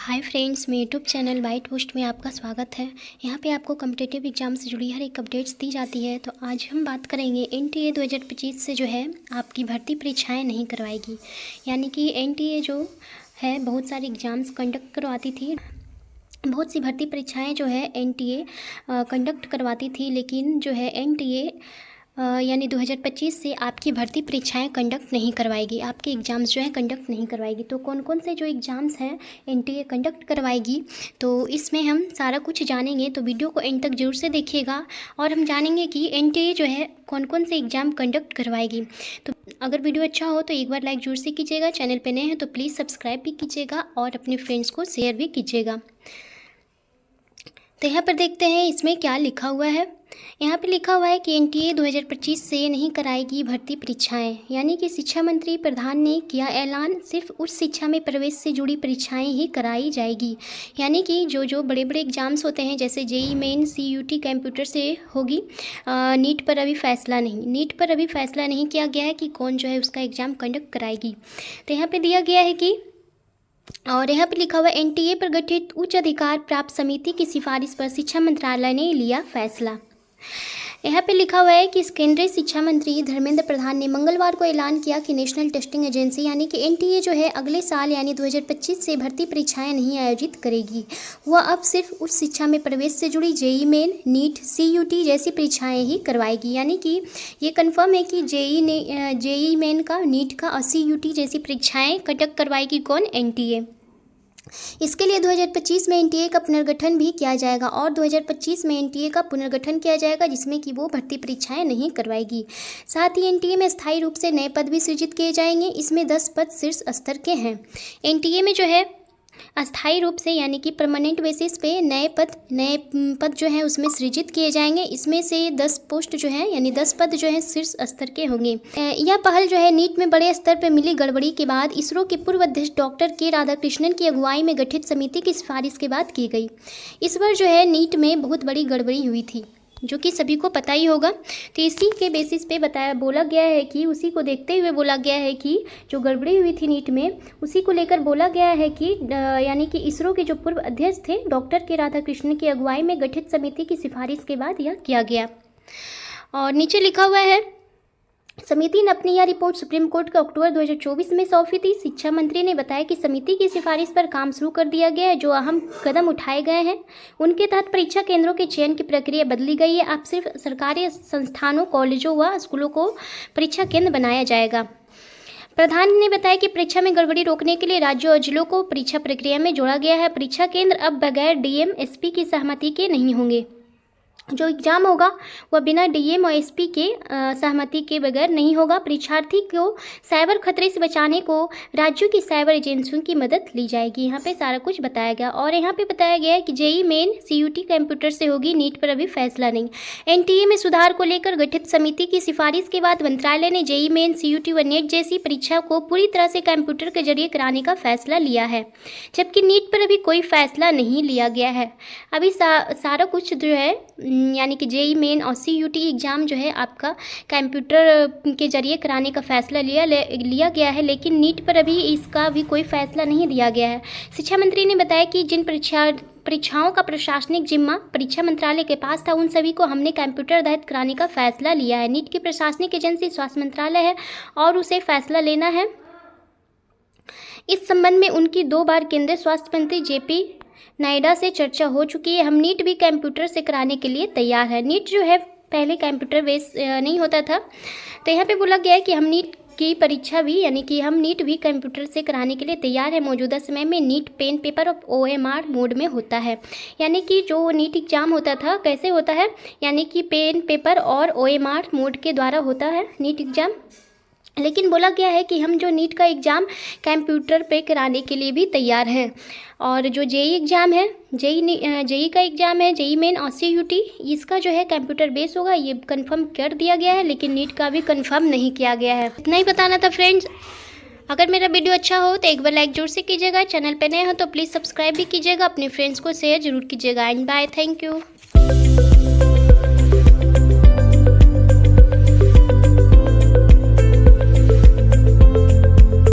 Hi friends, मेरे YouTube channel white post में आपका स्वागत है। यहाँ पे आपको कॉम्पिटिटिव एग्जाम से जुड़ी हर एक अपडेट्स दी जाती है। तो आज हम बात करेंगे एनटीए 2025 से जो है आपकी भर्ती परीक्षाएं नहीं करवाएगी। यानी कि एनटीए जो है बहुत सारे एग्ज़ाम्स कंडक्ट करवाती थी, बहुत सी भर्ती परीक्षाएं जो है एनटीए कंडक्ट करवाती थी, लेकिन जो है एनटीए यानी 2025 से आपकी भर्ती परीक्षाएं कंडक्ट नहीं करवाएगी, आपके एग्ज़ाम्स जो है कंडक्ट नहीं करवाएगी। तो कौन कौन से जो एग्ज़ाम्स हैं एनटीए कंडक्ट करवाएगी, तो इसमें हम सारा कुछ जानेंगे। तो वीडियो को एंड तक जरूर से देखिएगा और हम जानेंगे कि एनटीए जो है कौन कौन से एग्ज़ाम कंडक्ट करवाएगी। तो अगर वीडियो अच्छा हो तो एक बार लाइक जरूर से कीजिएगा, चैनल पर नए हैं तो प्लीज़ सब्सक्राइब भी कीजिएगा और अपने फ्रेंड्स को शेयर भी कीजिएगा। तो यहाँ पर देखते हैं इसमें क्या लिखा हुआ है। यहाँ पे लिखा हुआ है कि एनटीए 2025 से नहीं कराएगी भर्ती परीक्षाएं। यानी कि शिक्षा मंत्री प्रधान ने किया ऐलान, सिर्फ उच्च शिक्षा में प्रवेश से जुड़ी परीक्षाएं ही कराई जाएगी। यानी कि जो बड़े बड़े एग्जाम्स होते हैं जैसे जेई मेन, सीयूटी कंप्यूटर से होगी। नीट पर अभी फैसला नहीं किया गया है कि कौन जो है उसका एग्ज़ाम कंडक्ट कराएगी। तो यहाँ पर दिया गया है कि और यहाँ पे लिखा हुआ एनटीए पर गठित उच्च अधिकार प्राप्त समिति की सिफारिश पर शिक्षा मंत्रालय ने लिया फैसला। यहाँ पे लिखा हुआ है कि केंद्रीय शिक्षा मंत्री धर्मेंद्र प्रधान ने मंगलवार को ऐलान किया कि नेशनल टेस्टिंग एजेंसी यानी कि एनटीए जो है अगले साल यानी 2025 से भर्ती परीक्षाएं नहीं आयोजित करेगी। वह अब सिर्फ उच्च शिक्षा में प्रवेश से जुड़ी जेई मेन, नीट, सीयूटी जैसी परीक्षाएं ही करवाएगी। यानी कि ये कन्फर्म है कि जेई मेन का, नीट का और सीयूटी जैसी परीक्षाएँ कंडक्ट करवाएगी कौन? एनटीए। इसके लिए 2025 में एनटीए का पुनर्गठन भी किया जाएगा और 2025 में एनटीए का पुनर्गठन किया जाएगा जिसमें कि वो भर्ती परीक्षाएं नहीं करवाएगी। साथ ही एनटीए में स्थायी रूप से नए पद भी सृजित किए जाएंगे। इसमें 10 पद शीर्ष स्तर के हैं। एनटीए में जो है अस्थायी रूप से यानी कि परमानेंट बेसिस पे नए पद जो हैं उसमें सृजित किए जाएंगे। इसमें से 10 पोस्ट जो है यानी 10 पद जो हैं शीर्ष स्तर के होंगे। यह पहल जो है नीट में बड़े स्तर पर मिली गड़बड़ी के बाद इसरो के पूर्व अध्यक्ष डॉक्टर के राधाकृष्णन की अगुवाई में गठित समिति की सिफारिश के बाद की गई। इस बार जो है नीट में बहुत बड़ी गड़बड़ी हुई थी जो कि सभी को पता ही होगा। तो इसी के बेसिस पे बोला गया है कि उसी को देखते हुए बोला गया है कि जो गड़बड़ी हुई थी नीट में उसी को लेकर बोला गया है कि यानी कि इसरो के जो पूर्व अध्यक्ष थे डॉक्टर के राधाकृष्णन की अगुवाई में गठित समिति की सिफारिश के बाद यह किया गया। और नीचे लिखा हुआ है समिति ने अपनी यह रिपोर्ट सुप्रीम कोर्ट को अक्टूबर 2024 में सौंपी थी। शिक्षा मंत्री ने बताया कि समिति की सिफारिश पर काम शुरू कर दिया गया है। जो अहम कदम उठाए गए हैं उनके तहत परीक्षा केंद्रों के चयन की प्रक्रिया बदली गई है। अब सिर्फ सरकारी संस्थानों, कॉलेजों व स्कूलों को परीक्षा केंद्र बनाया जाएगा। प्रधान ने बताया कि परीक्षा में गड़बड़ी रोकने के लिए राज्यों और जिलों को परीक्षा प्रक्रिया में जोड़ा गया है। परीक्षा केंद्र अब बगैर डीएम, एसपी की सहमति के नहीं होंगे। जो एग्ज़ाम होगा वह बिना डीएम और एसपी के सहमति के बगैर नहीं होगा। परीक्षार्थी को साइबर खतरे से बचाने को राज्यों की साइबर एजेंसियों की मदद ली जाएगी। यहाँ पे सारा कुछ बताया गया और यहाँ पे बताया गया है कि जेई मेन, सीयूटी कंप्यूटर से होगी। नीट पर अभी फैसला नहीं। एनटीए में सुधार को लेकर गठित समिति की सिफारिश के बाद मंत्रालय ने जेई मेन, सीयूटी व नीट जैसी परीक्षा को पूरी तरह से कंप्यूटर के जरिए कराने का फैसला लिया है, जबकि नीट पर अभी कोई फैसला नहीं लिया गया है। अभी सारा कुछ जो है यानी कि जेई मेन और सीयूटी एग्ज़ाम जो है आपका कंप्यूटर के जरिए कराने का फैसला लिया गया है, लेकिन नीट पर अभी इसका भी कोई फैसला नहीं दिया गया है। शिक्षा मंत्री ने बताया कि जिन परीक्षाओं का प्रशासनिक जिम्मा परीक्षा मंत्रालय के पास था उन सभी को हमने कंप्यूटर आधारित कराने का फैसला लिया है। नीट की प्रशासनिक एजेंसी स्वास्थ्य मंत्रालय है और उसे फैसला लेना है। इस संबंध में उनकी 2 बार केंद्रीय स्वास्थ्य मंत्री जेपी नड्डा से चर्चा हो चुकी है। हम नीट भी कंप्यूटर से कराने के लिए तैयार है। नीट जो है पहले कंप्यूटर बेस नहीं होता था। तो यहाँ पे बोला गया है कि हम नीट की परीक्षा भी यानी कि हम नीट भी कंप्यूटर से कराने के लिए तैयार है। मौजूदा समय में नीट पेन, पेपर और ओएमआर मोड में होता है। यानी कि जो नीट एग्ज़ाम होता था कैसे होता है, यानी कि पेन, पेपर और ओएमआर मोड के द्वारा होता है नीट एग्ज़ाम। लेकिन बोला गया है कि हम जो नीट का एग्ज़ाम कंप्यूटर पे कराने के लिए भी तैयार हैं। और जो जेई एग्ज़ाम है, जेई का एग्ज़ाम है, जेई मेन और सीयूटी, इसका जो है कंप्यूटर बेस होगा, ये कंफर्म कर दिया गया है। लेकिन नीट का भी कंफर्म नहीं किया गया है। इतना ही बताना था फ्रेंड्स। अगर मेरा वीडियो अच्छा हो तो एक बार लाइक जरूर से कीजिएगा, चैनल पे नए हो तो प्लीज़ सब्सक्राइब भी कीजिएगा, अपने फ्रेंड्स को शेयर जरूर कीजिएगा। And bye, thank you.